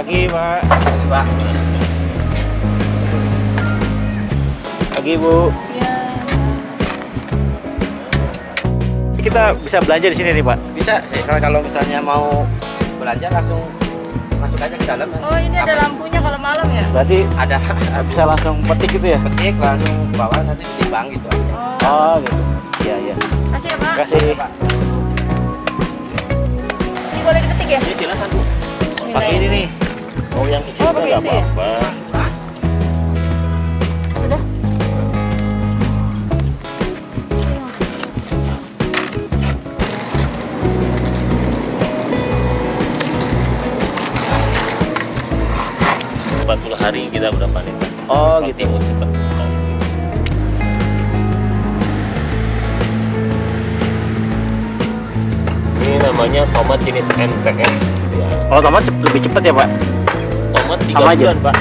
Pagi, Pak. Pak. Pagi, Bu. Iya. Kita bisa belanja di sini nih, Pak. Bisa sih, kalau misalnya mau belanja langsung masuk aja ke dalam. Oh, ini ada lampunya kalau malam ya? Berarti Ada bisa langsung petik gitu ya? petik langsung bawa nanti ditimbang gitu aja. Oh, gitu. Iya, iya. Kasih ya, Pak. Terima kasih. Pak. Ini boleh dipetik ya? Ini silakan Bu. Pakai ini nih. Mau yang kecil Oh, nggak begitu ya? apa-apa. Sudah. Empat 40 hari kita udah panen. Oh, Kalau gitu. timun cepat. Ini namanya tomat jenis MTM. Ya. Oh, tomat lebih cepat ya, Pak? Tomat 3 Sama aja? bulan Pak.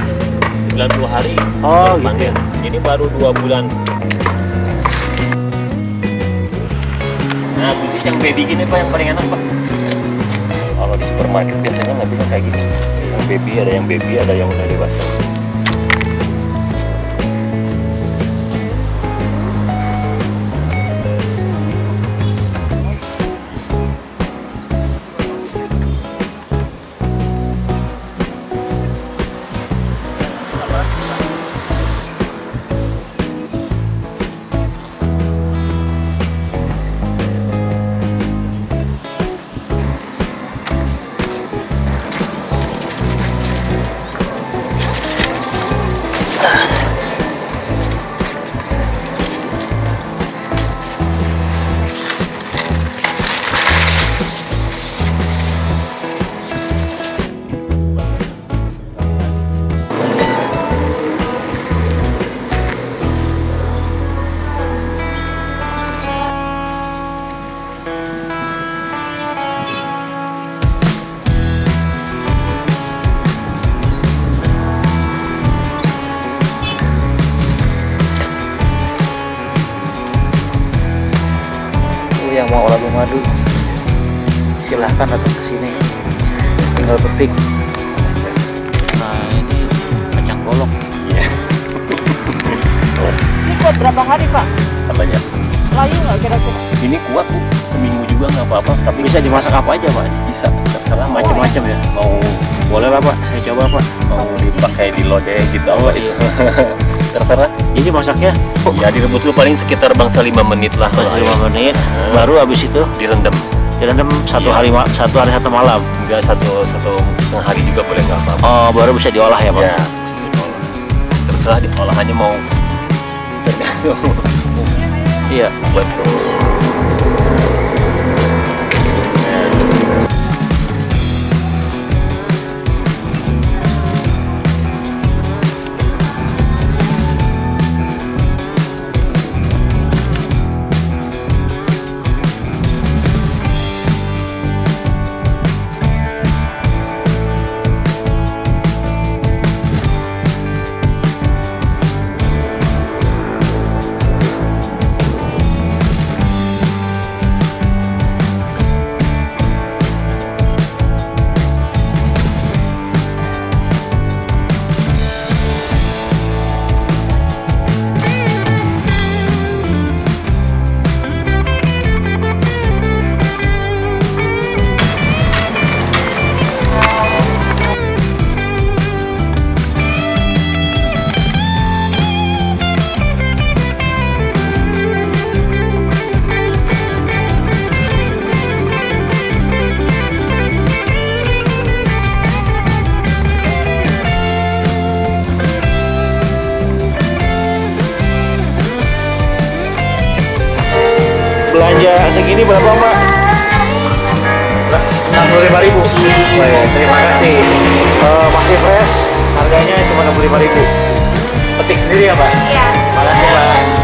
90 hari. Oh, baru gitu ya. panen. Ini baru 2 bulan. Nah, khusus yang baby gini Pak yang paling enak Pak. Kalau di supermarket biasanya ngambilnya kayak gini. Yang baby, ada yang udah dewasa. Yang mau labu madu silahkan datang ke sini, tinggal petik. Nah, ini kacang bolong. Ini kuat berapa hari, Pak? Apanya? Layu nggak kira-kira? Ini kuat Bu, seminggu juga nggak apa-apa. Tapi Bisa dimasak apa aja, Pak? bisa terserah Macam-macam ya. Mau Boleh lah, Pak, saya coba, Pak. mau dipakai di lodeh gitu Oh, apa iya. itu. Terserah. Jadi masaknya Ya direbus dulu paling sekitar bangsa 5 menit lah. 5 menit, baru habis itu Direndam. direndam satu Iya. hari satu malam. Enggak satu setengah hari juga boleh nggak apa-apa. Oh, baru bisa diolah ya, Pak? Ya, terserah di olahannya mau tergantung. Iya. Betul. Belanja segini berapa, Mbak? 65.000. Oh, ya, terima kasih. Masih fresh, harganya cuma 65.000. Petik sendiri ya, Mbak? Iya. Makasih, Mbak.